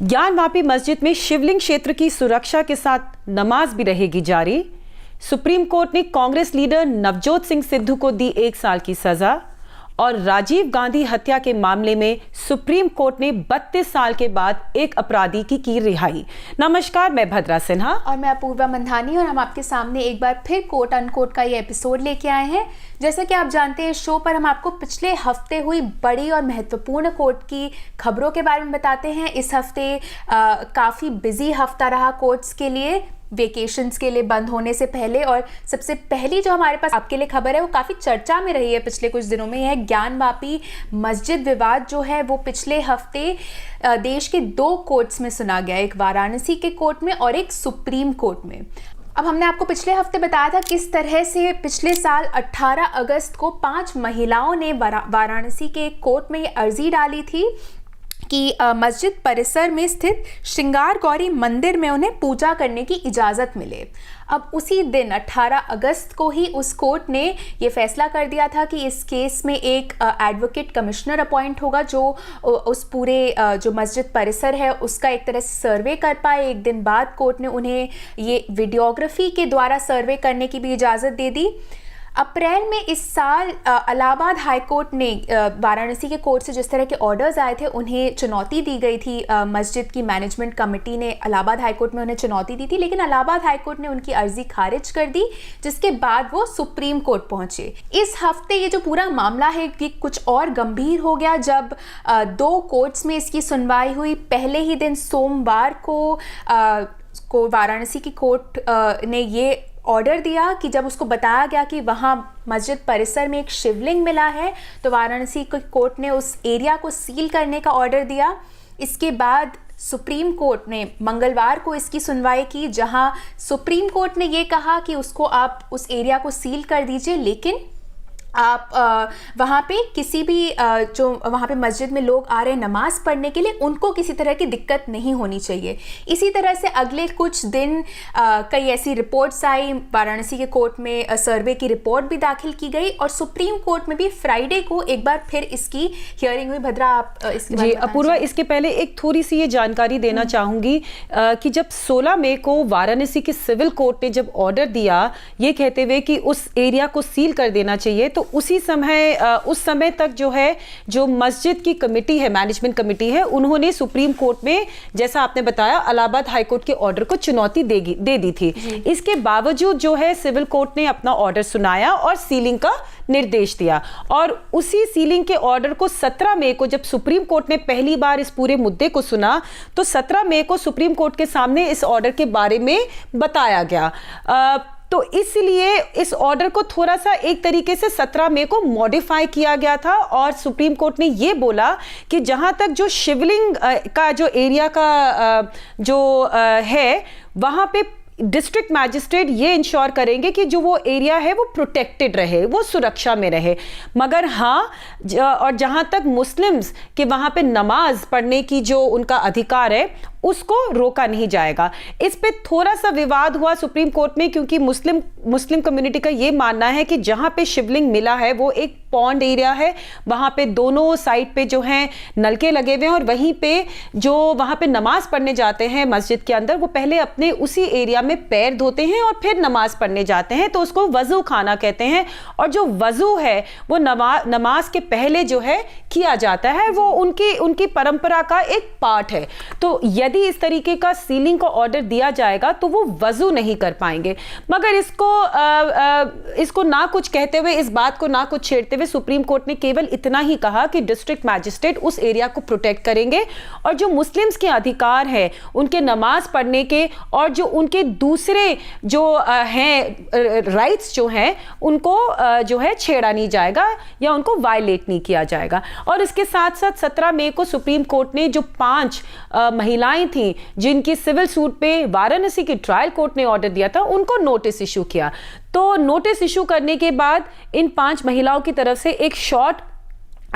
ज्ञानवापी मस्जिद में शिवलिंग क्षेत्र की सुरक्षा के साथ नमाज भी रहेगी जारी। सुप्रीम कोर्ट ने कांग्रेस लीडर नवजोत सिंह सिद्धू को दी 1 साल की सजा और राजीव गांधी हत्या के मामले में सुप्रीम कोर्ट ने 32 साल के बाद एक अपराधी की रिहाई। नमस्कार, मैं भद्रा सिन्हा और मैं अपूर्वा मंधानी और हम आपके सामने एक बार फिर कोट अनकोट का ये एपिसोड लेके आए हैं। जैसा कि आप जानते हैं, शो पर हम आपको पिछले हफ्ते हुई बड़ी और महत्वपूर्ण कोर्ट की खबरों के बारे में बताते हैं। इस हफ्ते काफ़ी बिजी हफ्ता रहा कोर्ट्स के लिए, वेकेशंस के लिए बंद होने से पहले। और सबसे पहली जो हमारे पास आपके लिए खबर है वो काफ़ी चर्चा में रही है पिछले कुछ दिनों में, यह ज्ञानवापी मस्जिद विवाद जो है वो पिछले हफ्ते देश के 2 कोर्ट्स में सुना गया, एक वाराणसी के कोर्ट में और एक सुप्रीम कोर्ट में। अब हमने आपको पिछले हफ्ते बताया था किस तरह से पिछले साल 18 अगस्त को 5 महिलाओं ने वाराणसी के कोर्ट में ये अर्जी डाली थी कि मस्जिद परिसर में स्थित श्रृंगार गौरी मंदिर में उन्हें पूजा करने की इजाज़त मिले। अब उसी दिन 18 अगस्त को ही उस कोर्ट ने ये फैसला कर दिया था कि इस केस में एक एडवोकेट कमिश्नर अपॉइंट होगा जो उस पूरे जो मस्जिद परिसर है उसका एक तरह से सर्वे कर पाए। एक दिन बाद कोर्ट ने उन्हें ये वीडियोग्राफी के द्वारा सर्वे करने की भी इजाज़त दे दी। अप्रैल में इस साल इलाहाबाद हाई कोर्ट ने वाराणसी के कोर्ट से जिस तरह के ऑर्डर्स आए थे उन्हें चुनौती दी गई थी। मस्जिद की मैनेजमेंट कमेटी ने इलाहाबाद हाई कोर्ट में उन्हें चुनौती दी थी, लेकिन इलाहाबाद हाई कोर्ट ने उनकी अर्जी खारिज कर दी, जिसके बाद वो सुप्रीम कोर्ट पहुंचे। इस हफ्ते ये जो पूरा मामला है कि कुछ और गंभीर हो गया जब 2 कोर्ट्स में इसकी सुनवाई हुई। पहले ही दिन सोमवार को वाराणसी की कोर्ट ने ये ऑर्डर दिया कि जब उसको बताया गया कि वहाँ मस्जिद परिसर में एक शिवलिंग मिला है तो वाराणसी कोर्ट ने उस एरिया को सील करने का ऑर्डर दिया। इसके बाद सुप्रीम कोर्ट ने मंगलवार को इसकी सुनवाई की, जहाँ सुप्रीम कोर्ट ने ये कहा कि उसको आप उस एरिया को सील कर दीजिए, लेकिन आप वहाँ पे किसी भी जो वहाँ पे मस्जिद में लोग आ रहे हैं नमाज पढ़ने के लिए, उनको किसी तरह की दिक्कत नहीं होनी चाहिए। इसी तरह से अगले कुछ दिन कई ऐसी रिपोर्ट्स आई। वाराणसी के कोर्ट में सर्वे की रिपोर्ट भी दाखिल की गई और सुप्रीम कोर्ट में भी फ्राइडे को एक बार फिर इसकी हियरिंग हुई। भद्रा, आप इसके जी अपूर्वा, इसके पहले एक थोड़ी सी ये जानकारी देना चाहूँगी कि जब 16 मई को वाराणसी के सिविल कोर्ट ने जब ऑर्डर दिया ये कहते हुए कि उस एरिया को सील कर देना चाहिए, तो उसी समय उस समय तक जो है जो मस्जिद की कमेटी है, मैनेजमेंट कमेटी है, उन्होंने सुप्रीम कोर्ट में, जैसा आपने बताया, इलाहाबाद हाई कोर्ट के ऑर्डर को चुनौती दे दी थी। इसके बावजूद जो है सिविल कोर्ट ने अपना ऑर्डर सुनाया और सीलिंग का निर्देश दिया। और उसी सीलिंग के ऑर्डर को 17 मई को जब सुप्रीम कोर्ट ने पहली बार इस पूरे मुद्दे को सुना, तो 17 मई को सुप्रीम कोर्ट के सामने इस ऑर्डर के बारे में बताया गया। तो इसलिए इस ऑर्डर को थोड़ा सा एक तरीके से 17 मई को मॉडिफाई किया गया था और सुप्रीम कोर्ट ने ये बोला कि जहां तक जो शिवलिंग का जो एरिया का जो है वहां पे डिस्ट्रिक्ट मैजिस्ट्रेट ये इंश्योर करेंगे कि जो वो एरिया है वो प्रोटेक्टेड रहे, वो सुरक्षा में रहे। मगर हाँ, और जहां तक मुस्लिम्स के वहां पे नमाज पढ़ने की जो उनका अधिकार है उसको रोका नहीं जाएगा। इस पे थोड़ा सा विवाद हुआ सुप्रीम कोर्ट में, क्योंकि मुस्लिम कम्युनिटी का ये मानना है कि जहां पे शिवलिंग मिला है वो एक पॉन्ड एरिया है, वहां पे दोनों साइड पे जो हैं नलके लगे हुए हैं और वहीं पे जो वहां पे नमाज पढ़ने जाते हैं मस्जिद के अंदर, वो पहले अपने उसी एरिया में पैर धोते हैं और फिर नमाज पढ़ने जाते हैं, तो उसको वजू खाना कहते हैं। और जो वजू है वो नमाज के पहले जो है किया जाता है, वो उनकी परंपरा का एक पार्ट है। तो यदि इस तरीके का सीलिंग का ऑर्डर दिया जाएगा तो वो वजू नहीं कर पाएंगे। मगर इसको ना कुछ कहते हुए, इस बात को ना कुछ छेड़ते हुए सुप्रीम कोर्ट ने केवल इतना ही कहा कि डिस्ट्रिक्ट मैजिस्ट्रेट उस एरिया को प्रोटेक्ट करेंगे और जो मुस्लिम्स के अधिकार है उनके नमाज पढ़ने के और जो उनके दूसरे जो हैं राइट्स जो हैं उनको जो है छेड़ा नहीं जाएगा या उनको वायलेट नहीं किया जाएगा। और इसके साथ साथ 17 मई को सुप्रीम कोर्ट ने जो 5 महिलाएं थी जिनकी सिविल सूट पे वाराणसी की ट्रायल कोर्ट ने ऑर्डर दिया था, उनको नोटिस इशू किया। तो नोटिस इशू करने के बाद इन 5 महिलाओं की तरफ से एक शॉर्ट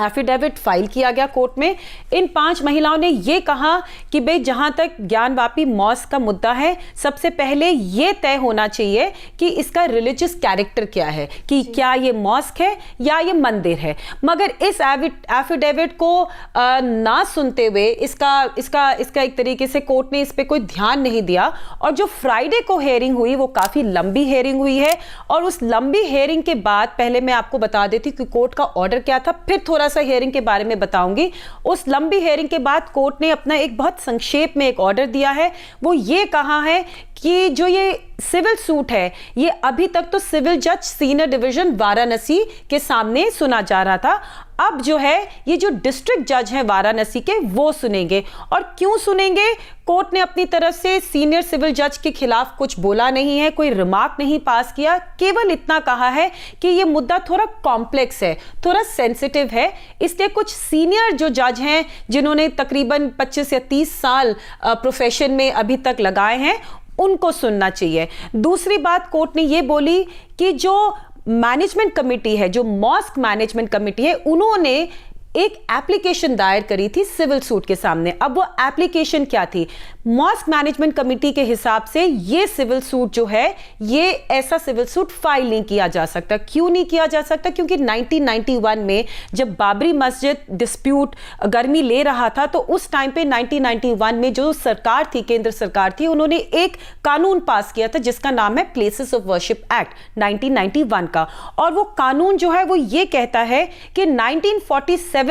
एफिडेविट फाइल किया गया कोर्ट में। इन 5 महिलाओं ने ये कहा कि भाई जहां तक ज्ञानवापी मॉस्क का मुद्दा है, सबसे पहले ये तय होना चाहिए कि इसका रिलीजियस कैरेक्टर क्या है, कि क्या ये मॉस्क है या ये मंदिर है। मगर इस एफिडेविट को ना सुनते हुए इसका एक तरीके से कोर्ट ने इस पे कोई ध्यान नहीं दिया। और जो फ्राइडे को हेयरिंग हुई वो काफी लंबी हेयरिंग हुई है। और उस लंबी हेयरिंग के बाद, पहले मैं आपको बता देती कि कोर्ट का ऑर्डर क्या था, फिर थोड़ा सा हेयरिंग के बारे में बताऊंगी। उस लंबी हेयरिंग के बाद कोर्ट ने अपना एक बहुत संक्षेप में एक ऑर्डर दिया है। वो ये कहा है कि जो ये सिविल सूट है, ये अभी तक तो सिविल जज सीनियर डिवीजन वाराणसी के सामने सुना जा रहा था। अब जो है ये जो डिस्ट्रिक्ट जज हैं वाराणसी के, वो सुनेंगे। और क्यों सुनेंगे? कोर्ट ने अपनी तरफ से सीनियर सिविल जज के खिलाफ कुछ बोला नहीं है, कोई रिमार्क नहीं पास किया, केवल इतना कहा है कि ये मुद्दा थोड़ा कॉम्प्लेक्स है, थोड़ा सेंसिटिव है, इसलिए कुछ सीनियर जो जज हैं जिन्होंने तकरीबन 25 या 30 साल प्रोफेशन में अभी तक लगाए हैं, उनको सुनना चाहिए। दूसरी बात कोर्ट ने यह बोली कि जो मैनेजमेंट कमेटी है, जो मॉस्क मैनेजमेंट कमेटी है, उन्होंने एक एप्लीकेशन दायर करी थी सिविल सूट के सामने। अब वो एप्लीकेशन क्या थी? मॉस्क मैनेजमेंट कमेटी के हिसाब से ये सिविल सूट जो है, ये ऐसा सिविल सूट फाइल नहीं किया जा सकता। क्यों नहीं किया जा सकता? क्योंकि 1991 में जब बाबरी मस्जिद डिस्प्यूट गर्मी ले रहा था, तो उस टाइम पे 1991 में जो सरकार थी, केंद्र सरकार थी, उन्होंने एक कानून पास किया था जिसका नाम है प्लेसेस ऑफ वर्शिप एक्ट 1991 का। और वो कानून जो है वो ये कहता है कि 1947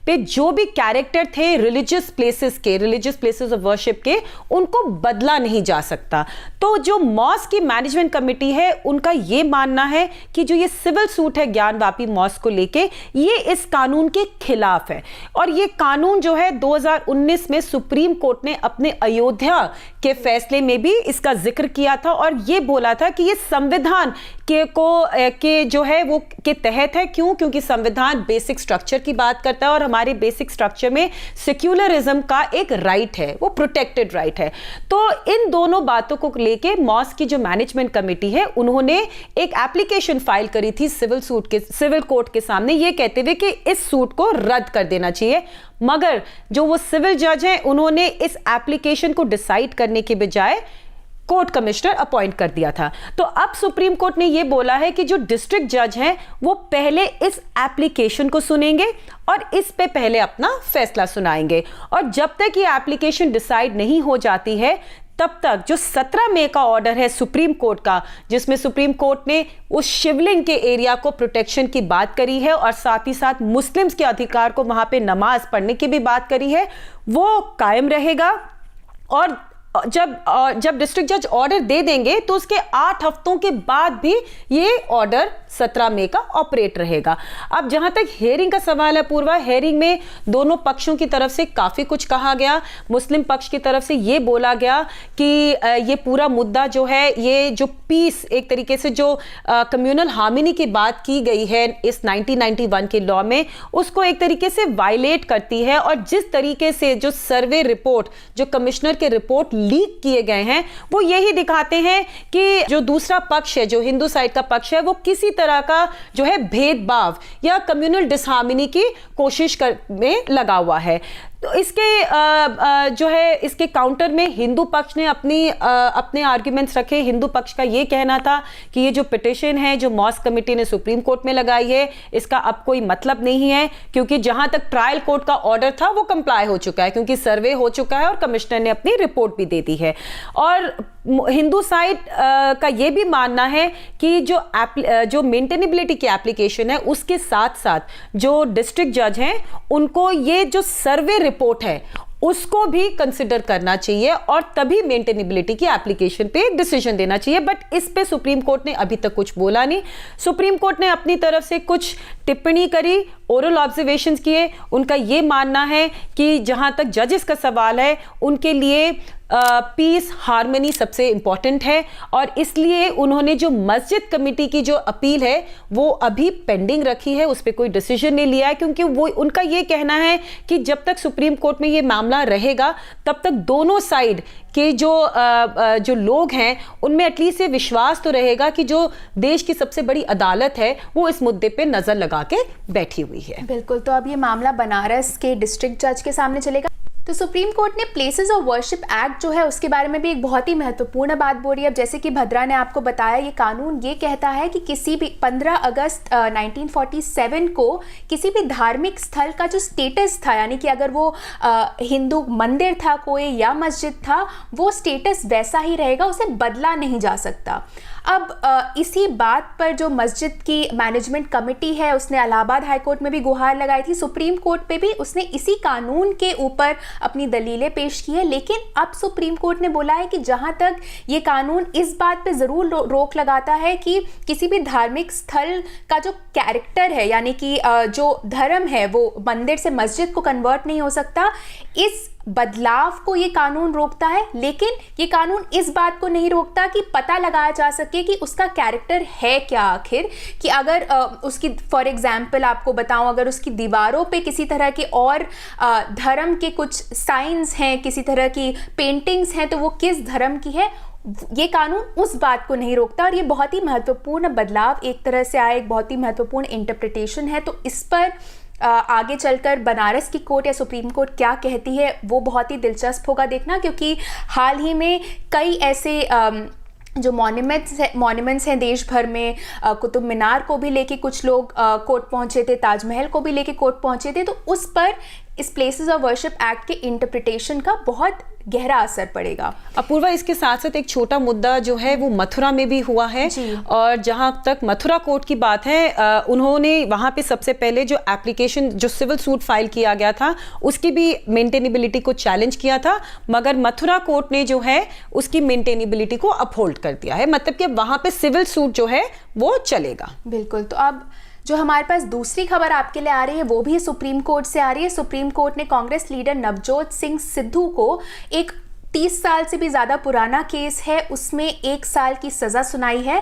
पे जो भी कैरेक्टर थे रिलीजियस प्लेसेस ऑफ वर्शिप के, उनको बदला नहीं जा सकता। तो जो मॉस्क की मैनेजमेंट कमेटी है, उनका यह मानना है कि जो ये सिविल सूट है ज्ञानवापी मॉस्क को लेके, ये इस कानून के खिलाफ है। और ये कानून जो है 2019 में सुप्रीम कोर्ट ने अपने अयोध्या के फैसले में भी इसका जिक्र किया था और ये बोला था कि ये संविधान के जो है वो के तहत है। क्यों? क्योंकि संविधान बेसिक स्ट्रक्चर की बात करता है और हमारे बेसिक स्ट्रक्चर में सेक्युलरिज्म का एक राइट है, वो प्रोटेक्टेड राइट है। तो इन दोनों बातों को लेके मॉस्क की जो मैनेजमेंट कमेटी है, उन्होंने एक एप्लीकेशन फाइल करी थी सिविल कोर्ट के सामने, ये कहते हुए कि इस सूट को रद्द कर देना चाहिए। मगर जो वो सिविल जज हैं, उन्होंने इस एप्लीकेशन को डिसाइड करने के बजाय कोर्ट कमिश्नर अपॉइंट कर दिया था। तो अब सुप्रीम कोर्ट ने यह बोला है कि जो डिस्ट्रिक्ट जज हैं, वो पहले इस एप्लीकेशन को सुनेंगे और इस पे पहले अपना फैसला सुनाएंगे। और जब तक ये एप्लीकेशन डिसाइड नहीं हो जाती है, तब तक जो 17 मई का ऑर्डर है सुप्रीम कोर्ट का, जिसमें सुप्रीम कोर्ट ने उस शिवलिंग के एरिया को प्रोटेक्शन की बात करी है और साथ ही साथ मुस्लिम्स के अधिकार को वहां पे नमाज पढ़ने की भी बात करी है, वो कायम रहेगा। और जब डिस्ट्रिक्ट जज ऑर्डर दे देंगे तो उसके 8 हफ्तों के बाद भी ये ऑर्डर 17 मई का ऑपरेट रहेगा। अब जहां तक हेयरिंग का सवाल है पूर्वा, हेयरिंग में दोनों पक्षों की तरफ से काफी कुछ कहा गया। मुस्लिम पक्ष की तरफ से ये बोला गया कि ये पूरा मुद्दा जो है, ये जो पीस, एक तरीके से जो कम्युनल हार्मनी की बात की गई है इस 1991 के लॉ में, उसको एक तरीके से वायलेट करती है। और जिस तरीके से जो सर्वे रिपोर्ट, जो कमिश्नर के रिपोर्ट लीक किए गए हैं, वो यही दिखाते हैं कि जो दूसरा पक्ष है, जो हिंदू साइड का पक्ष है, वो किसी तरह का जो है भेदभाव या कम्युनल डिसहार्मनी की कोशिश में लगा हुआ है। तो इसके जो है इसके काउंटर में हिंदू पक्ष ने अपने आर्ग्यूमेंट्स रखे। हिंदू पक्ष का ये कहना था कि ये जो पिटिशन है जो मॉस्क कमेटी ने सुप्रीम कोर्ट में लगाई है, इसका अब कोई मतलब नहीं है, क्योंकि जहां तक ट्रायल कोर्ट का ऑर्डर था वो कंप्लाई हो चुका है, क्योंकि सर्वे हो चुका है और कमिश्नर ने अपनी रिपोर्ट भी दे दी है। और हिंदू साइड का ये भी मानना है कि जो मेंटेनेबिलिटी की एप्लीकेशन है, उसके साथ साथ जो डिस्ट्रिक्ट जज हैं, उनको ये जो सर्वे रिपोर्ट है उसको भी कंसिडर करना चाहिए और तभी मेंटेनेबिलिटी की एप्लीकेशन पे डिसीजन देना चाहिए। बट इस पे सुप्रीम कोर्ट ने अभी तक कुछ बोला नहीं। सुप्रीम कोर्ट ने अपनी तरफ से कुछ टिप्पणी करी, ओरल ऑब्जर्वेशंस किए। उनका ये मानना है कि जहां तक जजेस का सवाल है, उनके लिए पीस हार्मनी सबसे इंपॉर्टेंट है और इसलिए उन्होंने जो मस्जिद कमेटी की जो अपील है वो अभी पेंडिंग रखी है, उस पर कोई डिसीजन नहीं लिया है, क्योंकि वो उनका ये कहना है कि जब तक सुप्रीम कोर्ट में ये मामला मामला रहेगा तब तक दोनों साइड के जो लोग हैं उनमें एटलीस्ट ये विश्वास तो रहेगा कि जो देश की सबसे बड़ी अदालत है वो इस मुद्दे पे नजर लगा के बैठी हुई है। बिल्कुल, तो अब ये मामला बनारस के डिस्ट्रिक्ट जज के सामने चलेगा। तो सुप्रीम कोर्ट ने प्लेसेस ऑफ वर्शिप एक्ट जो है उसके बारे में भी एक बहुत ही महत्वपूर्ण बात बोली है। अब जैसे कि भद्रा ने आपको बताया, ये कानून ये कहता है कि किसी भी 15 अगस्त 1947 को किसी भी धार्मिक स्थल का जो स्टेटस था, यानी कि अगर वो हिंदू मंदिर था कोई या मस्जिद था, वो स्टेटस वैसा ही रहेगा, उसे बदला नहीं जा सकता। अब इसी बात पर जो मस्जिद की मैनेजमेंट कमेटी है उसने इलाहाबाद हाई कोर्ट में भी गुहार लगाई थी, सुप्रीम कोर्ट पे भी उसने इसी कानून के ऊपर अपनी दलीलें पेश की है। लेकिन अब सुप्रीम कोर्ट ने बोला है कि जहां तक ये कानून इस बात पे ज़रूर रोक लगाता है कि किसी भी धार्मिक स्थल का जो कैरेक्टर है, यानी कि जो धर्म है वो मंदिर से मस्जिद को कन्वर्ट नहीं हो सकता, इस बदलाव को ये कानून रोकता है। लेकिन ये कानून इस बात को नहीं रोकता कि पता लगाया जा सके कि उसका कैरेक्टर है क्या आखिर, कि अगर उसकी फॉर एग्जांपल आपको बताऊं, अगर उसकी दीवारों पे किसी तरह के और धर्म के कुछ साइंस हैं, किसी तरह की पेंटिंग्स हैं, तो वो किस धर्म की है, ये कानून उस बात को नहीं रोकता। और ये बहुत ही महत्वपूर्ण बदलाव एक तरह से आया, एक बहुत ही महत्वपूर्ण इंटरप्रिटेशन है। तो इस पर आगे चलकर बनारस की कोर्ट या सुप्रीम कोर्ट क्या कहती है वो बहुत ही दिलचस्प होगा देखना, क्योंकि हाल ही में कई ऐसे जो मॉन्यूमेंट्स हैं देश भर में, कुतुब मीनार को भी लेके कुछ लोग कोर्ट पहुंचे थे, ताजमहल को भी लेके कोर्ट पहुंचे थे, तो उस पर इस प्लेसेस ऑफ वर्शिप एक्ट के इंटरप्रिटेशन का बहुत गहरा असर पड़ेगा। अपूर्वा, इसके साथ साथ एक छोटा मुद्दा जो है वो मथुरा में भी हुआ है, और जहां तक मथुरा कोर्ट की बात है, उन्होंने वहां पे सबसे पहले जो एप्लीकेशन, जो सिविल सूट फाइल किया गया था, उसकी भी मेंटेनेबिलिटी को चैलेंज किया था, मगर मथुरा कोर्ट ने जो है उसकी मेंटेनेबिलिटी को अपहोल्ड कर दिया है, मतलब कि वहां पे सिविल सूट जो है वो चलेगा। बिल्कुल, तो अब जो हमारे पास दूसरी खबर आपके लिए आ रही है वो भी सुप्रीम कोर्ट से आ रही है। सुप्रीम कोर्ट ने कांग्रेस लीडर नवजोत सिंह सिद्धू को एक 30 साल से भी ज़्यादा पुराना केस है उसमें 1 साल की सज़ा सुनाई है।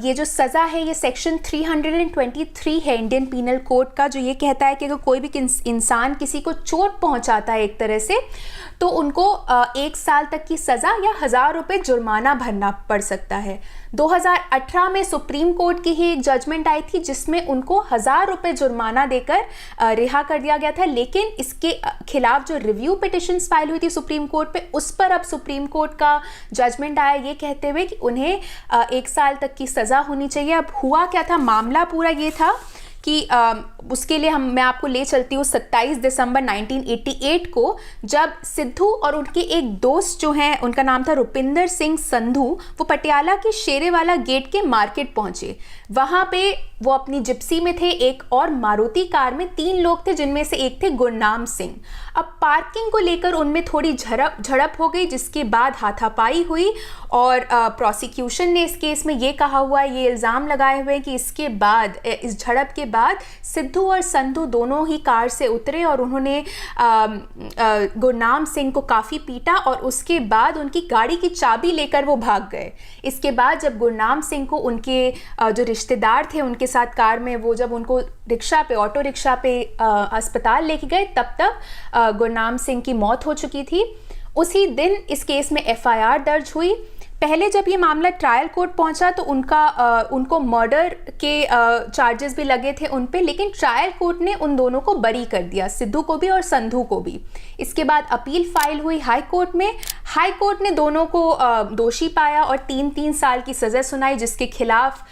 ये जो सज़ा है ये सेक्शन 323 है इंडियन पीनल कोड का, जो ये कहता है कि अगर कोई भी इंसान किसी को चोट पहुंचाता है एक तरह से, तो उनको 1 साल तक की सज़ा या 1000 रुपये जुर्माना भरना पड़ सकता है। 2018 में सुप्रीम कोर्ट की ही एक जजमेंट आई थी जिसमें उनको 1000 रुपये जुर्माना देकर रिहा कर दिया गया था, लेकिन इसके खिलाफ जो रिव्यू पिटिशंस फाइल हुई थी सुप्रीम कोर्ट पे, उस पर अब सुप्रीम कोर्ट का जजमेंट आया ये कहते हुए कि उन्हें 1 साल तक की सज़ा होनी चाहिए। अब हुआ क्या था, मामला पूरा ये था कि उसके लिए मैं आपको ले चलती हूँ 27 दिसंबर 1988 को, जब सिद्धू और उनके एक दोस्त जो हैं, उनका नाम था रुपिंदर सिंह संधू, वो पटियाला के शेरेवाला गेट के मार्केट पहुंचे। वहां पे वो अपनी जिप्सी में थे, एक और मारुति कार में 3 लोग थे जिनमें से एक थे गुरनाम सिंह। अब पार्किंग को लेकर उनमें थोड़ी झड़प हो गई, जिसके बाद हाथापाई हुई और प्रोसिक्यूशन ने इस केस में ये कहा हुआ है, ये इल्ज़ाम लगाए हुए हैं कि इसके बाद, इस झड़प के बाद सिद्धू और संधू दोनों ही कार से उतरे और उन्होंने गुरनाम सिंह को काफ़ी पीटा और उसके बाद उनकी गाड़ी की चाबी लेकर वो भाग गए। इसके बाद जब गुरनाम सिंह को उनके जो रिश्तेदार थे उनके साथ कार में, वो जब उनको ऑटो रिक्शा पे अस्पताल लेके गए, तब तक गुरनाम सिंह की मौत हो चुकी थी। उसी दिन इस केस में FIR दर्ज हुई। पहले जब ये मामला ट्रायल कोर्ट पहुंचा तो उनको मर्डर के चार्जेस भी लगे थे उन पे, लेकिन ट्रायल कोर्ट ने उन दोनों को बरी कर दिया, सिद्धू को भी और संधू को भी। इसके बाद अपील फाइल हुई हाई कोर्ट में। हाई कोर्ट ने दोनों को दोषी पाया और 3-3 साल की सज़ा सुनाई, जिसके खिलाफ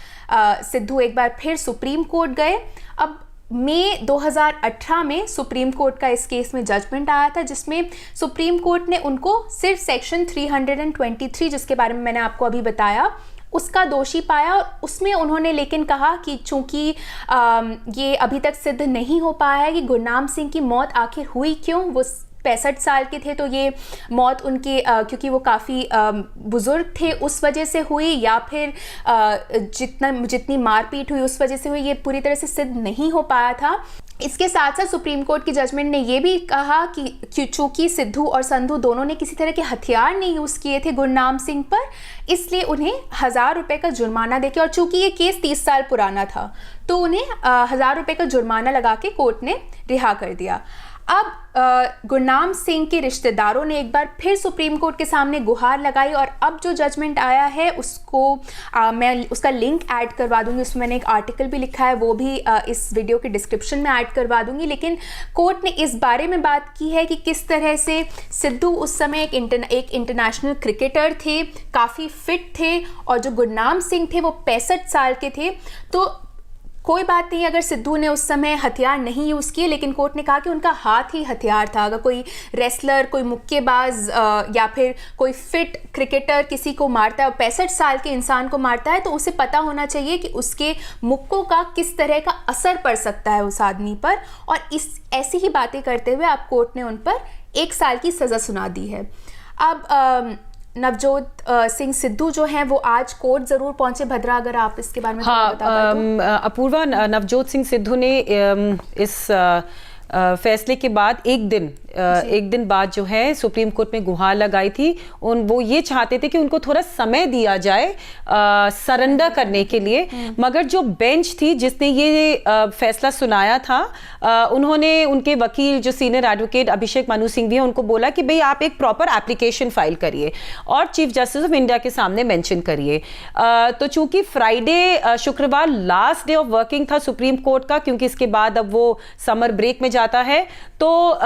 सिद्धू एक बार फिर सुप्रीम कोर्ट गए। अब मई 2018 में सुप्रीम कोर्ट का इस केस में जजमेंट आया था, जिसमें सुप्रीम कोर्ट ने उनको सिर्फ सेक्शन 323, जिसके बारे में मैंने आपको अभी बताया, उसका दोषी पाया। और उसमें उन्होंने लेकिन कहा कि चूंकि ये अभी तक सिद्ध नहीं हो पाया है कि गुरनाम सिंह की मौत आखिर हुई क्यों, वो 65 साल के थे, तो ये मौत उनकी क्योंकि वो काफ़ी बुज़ुर्ग थे उस वजह से हुई, या फिर जितनी मारपीट हुई उस वजह से हुई, ये पूरी तरह से सिद्ध नहीं हो पाया था। इसके साथ साथ सुप्रीम कोर्ट की जजमेंट ने ये भी कहा कि चूंकि सिद्धू और संधू दोनों ने किसी तरह के हथियार नहीं यूज़ किए थे गुरनाम सिंह पर, इसलिए उन्हें 1000 रुपये का जुर्माना देके, और चूंकि ये केस 30 साल पुराना था, तो उन्हें 1000 रुपये का जुर्माना लगा के कोर्ट ने रिहा कर दिया। अब गुरनाम सिंह के रिश्तेदारों ने एक बार फिर सुप्रीम कोर्ट के सामने गुहार लगाई और अब जो जजमेंट आया है उसको मैं उसका लिंक ऐड करवा दूंगी। उसमें मैंने एक आर्टिकल भी लिखा है, वो भी इस वीडियो के डिस्क्रिप्शन में ऐड करवा दूंगी। लेकिन कोर्ट ने इस बारे में बात की है कि किस तरह से सिद्धू उस समय एक इंटरनेशनल क्रिकेटर थे, काफ़ी फिट थे, और जो गुरनाम सिंह थे वो 65 साल के थे। तो कोई बात नहीं अगर सिद्धू ने उस समय हथियार नहीं यूज़ किए, लेकिन कोर्ट ने कहा कि उनका हाथ ही हथियार था। अगर कोई रेसलर, कोई मुक्केबाज या फिर कोई फिट क्रिकेटर किसी को मारता है, 65 साल के इंसान को मारता है, तो उसे पता होना चाहिए कि उसके मुक्कों का किस तरह का असर पड़ सकता है उस आदमी पर। और ऐसी ही बातें करते हुए अब कोर्ट ने उन पर 1 साल की सज़ा सुना दी है। अब नवजोत सिंह सिद्धू जो हैं वो आज कोर्ट ज़रूर पहुंचे। भद्रा, अगर आप इसके बारे में थोड़ा बता पाए तो। अपूर्वा, नवजोत सिंह सिद्धू ने इस फैसले के बाद एक दिन बाद जो है सुप्रीम कोर्ट में गुहार लगाई थी। वो ये चाहते थे कि उनको थोड़ा समय दिया जाए सरेंडर करने के लिए, मगर जो बेंच थी जिसने ये फैसला सुनाया था, उन्होंने उनके वकील जो सीनियर एडवोकेट अभिषेक मनु सिंघवी हैं उनको बोला कि भाई आप एक प्रॉपर एप्लीकेशन फाइल करिए और चीफ जस्टिस ऑफ इंडिया के सामने मेंशन करिए। तो चूंकि फ्राइडे शुक्रवार लास्ट डे ऑफ वर्किंग था सुप्रीम कोर्ट का, क्योंकि इसके बाद अब वो समर ब्रेक में जाता है, तो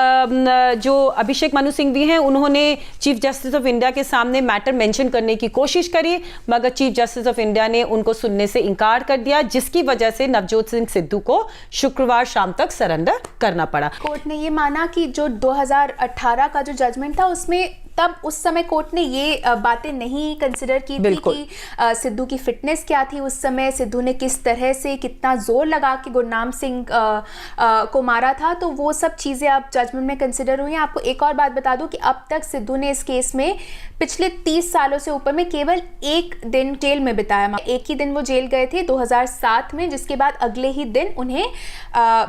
जो अभिषेक मनु सिंघवी हैं उन्होंने चीफ जस्टिस ऑफ इंडिया के सामने मैटर मेंशन करने की कोशिश करी, मगर चीफ जस्टिस ऑफ इंडिया ने उनको सुनने से इनकार कर दिया, जिसकी वजह से नवजोत सिंह सिद्धू को शुक्रवार शाम तक सरेंडर करना पड़ा। कोर्ट ने ये माना कि जो 2018 का जो जजमेंट था उसमें तब उस समय कोर्ट ने ये बातें नहीं कंसिडर की थी कि सिद्धू की फिटनेस क्या थी उस समय, सिद्धू ने किस तरह से कितना जोर लगा के गुरनाम सिंह को मारा था, तो वो सब चीज़ें अब जजमेंट में कंसिडर हुई हैं। आपको एक और बात बता दूं कि अब तक सिद्धू ने इस केस में पिछले 30 सालों से ऊपर में केवल 1 दिन जेल में बिताया। एक ही दिन वो जेल गए थे 2007 में, जिसके बाद अगले ही दिन उन्हें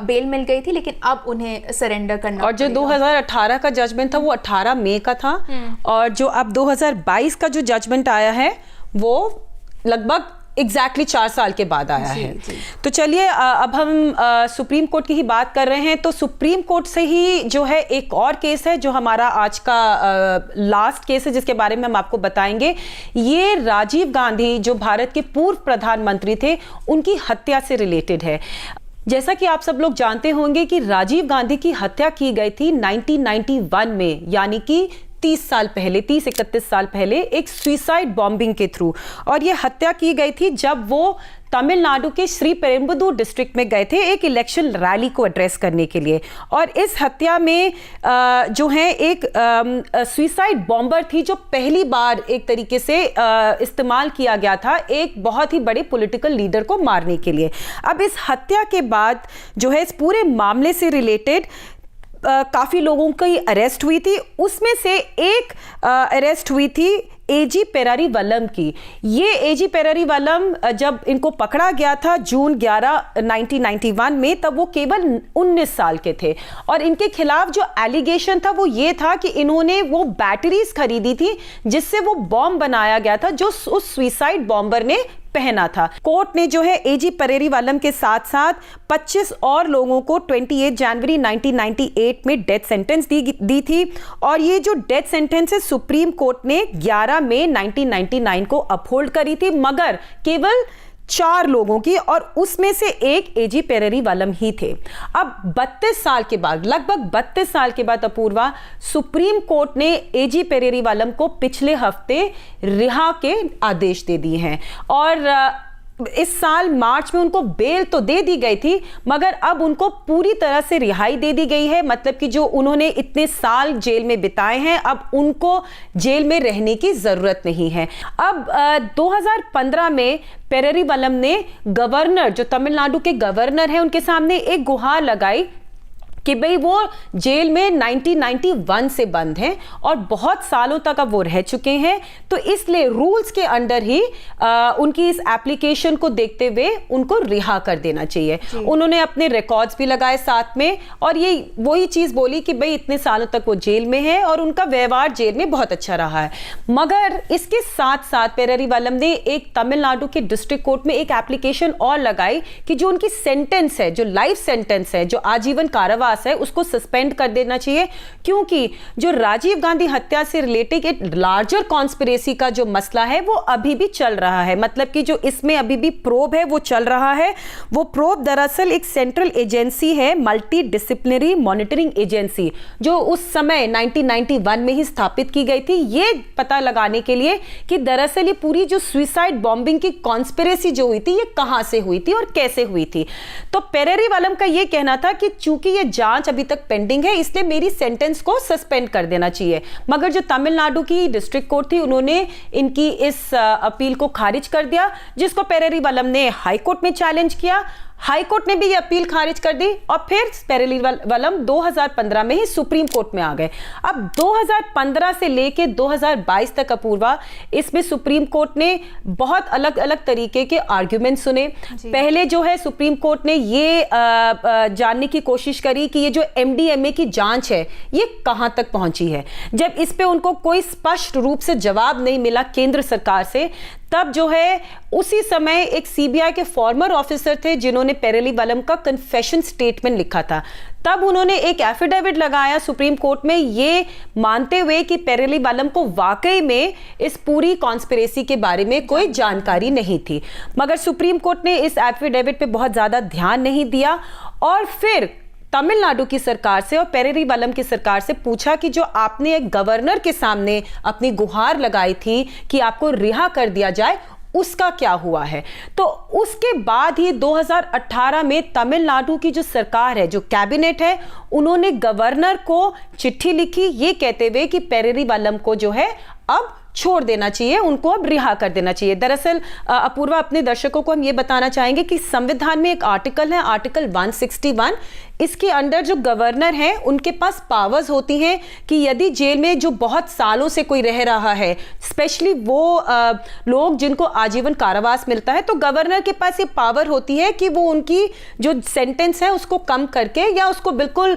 बेल मिल गई थी, लेकिन अब उन्हें सरेंडर करना और जो 2018 का जजमेंट था वो 18 मई का था, और जो अब 2022 का जो जजमेंट आया है वो लगभग एग्जैक्टली 4 साल के बाद आया है। तो चलिए अब हम सुप्रीम कोर्ट की ही बात कर रहे हैं। तो सुप्रीम कोर्ट से ही जो है एक और केस है जो हमारा आज का लास्ट केस है, जिसके बारे में हम आपको बताएंगे। ये राजीव गांधी जो भारत के पूर्व प्रधानमंत्री थे, उनकी हत्या से रिलेटेड है। जैसा कि आप सब लोग जानते होंगे कि राजीव गांधी की हत्या की गई थी 1991 में, यानी कि 30-31 साल पहले एक सुसाइड बॉम्बिंग के थ्रू। और ये हत्या की गई थी जब वो तमिलनाडु के श्री पेरुम्बदूर डिस्ट्रिक्ट में गए थे एक इलेक्शन रैली को एड्रेस करने के लिए। और इस हत्या में जो है एक सुसाइड बॉम्बर थी जो पहली बार एक तरीके से इस्तेमाल किया गया था एक बहुत ही बड़े पॉलिटिकल लीडर को मारने के लिए। अब इस हत्या के बाद जो है इस पूरे मामले से रिलेटेड काफ़ी लोगों की अरेस्ट हुई थी। उसमें से एक अरेस्ट हुई थी एजी पेरारीवलम की। ये एजी पेरारीवलम जब इनको पकड़ा गया था जून 11, 1991 में, तब वो केवल 19 साल के थे। और इनके खिलाफ जो एलिगेशन था वो ये था कि इन्होंने वो बैटरीज खरीदी थी जिससे वो बॉम्ब बनाया गया था जो उस सुसाइड बॉम्बर ने पहना था। कोर्ट ने जो है एजी पेरारीवलम के साथ साथ 25 और लोगों को 28 जनवरी 1998 में डेथ सेंटेंस दी थी। और ये जो डेथ सेंटेंस है सुप्रीम कोर्ट ने 11 मई 1999 को अपहोल्ड करी थी, मगर केवल 4 लोगों की, और उसमें से एक एजी पेरारीवलम ही थे। अब 32 साल के बाद, लगभग 32 साल के बाद अपूर्वा, सुप्रीम कोर्ट ने एजी पेरारीवलम को पिछले हफ्ते रिहा के आदेश दे दिए हैं। और इस साल मार्च में उनको बेल तो दे दी गई थी, मगर अब उनको पूरी तरह से रिहाई दे दी गई है। मतलब कि जो उन्होंने इतने साल जेल में बिताए हैं, अब उनको जेल में रहने की जरूरत नहीं है। अब 2015 में पेरारीवलम ने गवर्नर, जो तमिलनाडु के गवर्नर हैं, उनके सामने एक गुहार लगाई कि भाई वो जेल में 1991 से बंद हैं और बहुत सालों तक अब वो रह चुके हैं, तो इसलिए रूल्स के अंडर ही उनकी इस एप्लीकेशन को देखते हुए उनको रिहा कर देना चाहिए। उन्होंने अपने रिकॉर्ड्स भी लगाए साथ में, और ये वही चीज़ बोली कि भाई इतने सालों तक वो जेल में है और उनका व्यवहार जेल में बहुत अच्छा रहा है। मगर इसके साथ साथ पेरारीवलम ने एक तमिलनाडु के डिस्ट्रिक्ट कोर्ट में एक एप्लीकेशन और लगाई कि जो उनकी सेंटेंस है, जो लाइफ सेंटेंस है, जो आजीवन कारावास पास है उसको सस्पेंड कर देना चाहिए, क्योंकि जो राजीव गांधी हत्या से रिलेटेड एक लार्जर कॉन्स्पिरेसी का जो मसला है वो अभी भी चल रहा है। मतलब कि जो इसमें अभी भी प्रोब है वो चल रहा है। वो प्रोब दरअसल एक सेंट्रल एजेंसी है, मल्टी डिसिप्लिनरी मॉनिटरिंग एजेंसी, जो उस समय 1991 में ही स्थापित की गई थी, ये पता लगाने के लिए कि दरअसल ये पूरी जो सुसाइड बॉम्बिंग की कॉन्स्पिरेसी जो हुई थी ये कहां से हुई थी और कैसे हुई थी। तो पेरेरी-वलम का ये कहना था कि चूंकि ये जांच अभी तक पेंडिंग है इसलिए मेरी सेंटेंस को सस्पेंड कर देना चाहिए। मगर जो तमिलनाडु की डिस्ट्रिक्ट कोर्ट थी उन्होंने इनकी इस अपील को खारिज कर दिया, जिसको पेरेरी-वलम ने हाई कोर्ट में चैलेंज किया। हाई कोर्ट ने भी ये अपील खारिज कर दी और फिर पेरेरी-वलम 2015 में ही सुप्रीम कोर्ट में आ गए। अब 2015 से लेके 2022 तक अपूर्वा, इसमें सुप्रीम कोर्ट ने बहुत अलग अलग तरीके के आर्ग्यूमेंट सुने। पहले जो है सुप्रीम कोर्ट ने ये जानने की कोशिश करी कि ये जो MDMA की जांच है ये कहां तक पहुंची है। जब इस पे उनको कोई स्पष्ट रूप से जवाब नहीं मिला केंद्र सरकार से, तब जो है उसी समय एक CBI के फॉर्मर ऑफिसर थे जिन्होंने पेरेरी-वलम का कन्फेशन स्टेटमेंट लिखा था। तब उन्होंने एक एफिडेविट लगाया सुप्रीम कोर्ट में ये मानते हुए कि पेरेरी-वलम को वाकई में इस पूरी कॉन्स्पिरेसी के बारे में कोई जानकारी नहीं थी। मगर सुप्रीम कोर्ट ने इस एफिडेविट पे बहुत ज्यादा ध्यान नहीं दिया और फिर तमिलनाडु की सरकार से और पेरेरी-वलम की सरकार से पूछा कि जो आपने एक गवर्नर के सामने अपनी गुहार लगाई थी कि आपको रिहा कर दिया जाए, उसका क्या हुआ है। तो उसके बाद ही 2018 में तमिलनाडु की जो सरकार है, जो कैबिनेट है, उन्होंने गवर्नर को चिट्ठी लिखी ये कहते हुए कि पेरेरी-वलम को जो है अब छोड़ देना चाहिए, उनको अब रिहा कर देना चाहिए। दरअसल अपूर्वा, अपने दर्शकों को हम ये बताना चाहेंगे कि संविधान में एक आर्टिकल है, आर्टिकल 161, इसके अंदर जो गवर्नर हैं उनके पास पावर्स होती हैं कि यदि जेल में जो बहुत सालों से कोई रह रहा है, स्पेशली वो लोग जिनको आजीवन कारावास मिलता है, तो गवर्नर के पास ये पावर होती है कि वो उनकी जो सेंटेंस है उसको कम करके या उसको बिल्कुल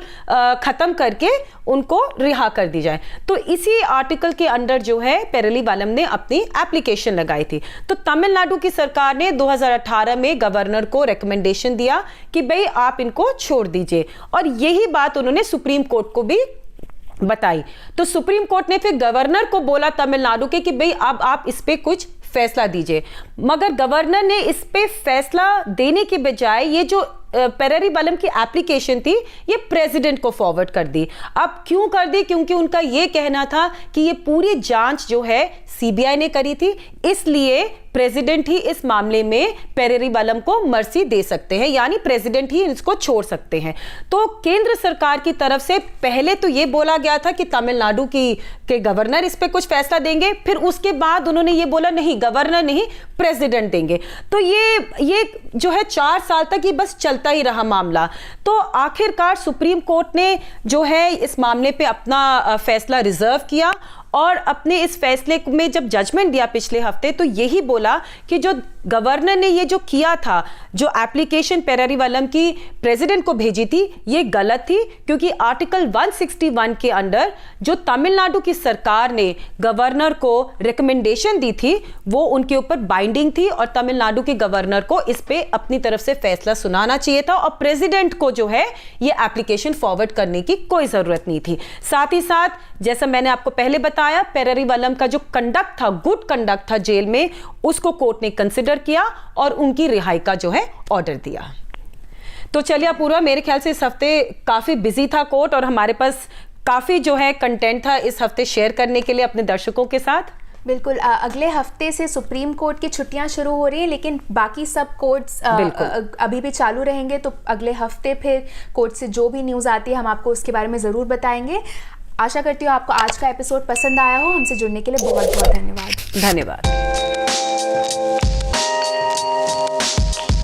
खत्म करके उनको रिहा कर दी जाए। तो इसी आर्टिकल के अंडर जो है पेरेरी-वलम ने अपनी एप्लीकेशन लगाई थी। तो तमिलनाडु की सरकार ने 2018 में गवर्नर को रिकमेंडेशन दिया कि भाई आप इनको छोड़ दीजिए, और यही बात उन्होंने सुप्रीम कोर्ट को भी बताई। तो सुप्रीम कोर्ट ने फिर गवर्नर को बोला तमिलनाडु के कि भाई अब आप इस पे कुछ फैसला दीजिए। मगर गवर्नर ने इस पे फैसला देने के बजाय ये जो पेरेरी-वलम की एप्लीकेशन थी ये प्रेसिडेंट को फॉरवर्ड कर दी। अब क्यों कर दी? क्योंकि उनका ये कहना था कि ये पूरी जांच जो है CBI ने करी थी, इसलिए प्रेसिडेंट ही इस मामले में पेरेरी-वलम को मर्सी दे सकते हैं, यानी प्रेसिडेंट ही इसको छोड़ सकते हैं। तो केंद्र सरकार की तरफ से पहले तो ये बोला गया था कि तमिलनाडु के गवर्नर इस पे कुछ फैसला देंगे, फिर उसके बाद उन्होंने ये बोला नहीं, गवर्नर नहीं, प्रेसिडेंट देंगे। तो ये जो है 4 साल तक ये बस चलता ही रहा मामला। तो आखिरकार सुप्रीम कोर्ट ने जो है इस मामले पे अपना फैसला रिजर्व किया और अपने इस फैसले में जब जजमेंट दिया पिछले हफ्ते, तो यही बोला कि जो गवर्नर ने ये जो किया था, जो एप्लीकेशन पेरेरी-वलम की प्रेसिडेंट को भेजी थी, ये गलत थी, क्योंकि आर्टिकल 161 के अंडर जो तमिलनाडु की सरकार ने गवर्नर को रिकमेंडेशन दी थी वो उनके ऊपर बाइंडिंग थी और तमिलनाडु के गवर्नर को इस पे अपनी तरफ से फैसला सुनाना चाहिए था और प्रेसिडेंट को जो है ये एप्लीकेशन फॉरवर्ड करने की कोई जरूरत नहीं थी। साथ ही साथ जैसा मैंने आपको पहले बताया, पेरेरी-वलम का जो कंडक्ट था, गुड कंडक्ट था जेल में, उसको कोर्ट ने कंसिडर किया और उनकी रिहाई का जो है ऑर्डर दिया। तो चलिए अपूर्वा, मेरे ख्याल से इस हफ्ते काफी बिजी था कोर्ट और हमारे पास काफी जो है कंटेंट था इस हफ्ते शेयर करने के लिए अपने दर्शकों के साथ। बिल्कुल, अगले हफ्ते से सुप्रीम कोर्ट की छुट्टियां शुरू हो रही हैं, लेकिन बाकी सब कोर्ट्स अभी भी चालू रहेंगे। तो अगले हफ्ते फिर कोर्ट से जो भी न्यूज़ आती है हम आपको उसके बारे में ज़रूर बताएंगे। आशा करती हूँ आपको आज का एपिसोड पसंद आया हो। हमसे जुड़ने के लिए बहुत बहुत धन्यवाद। धन्यवाद।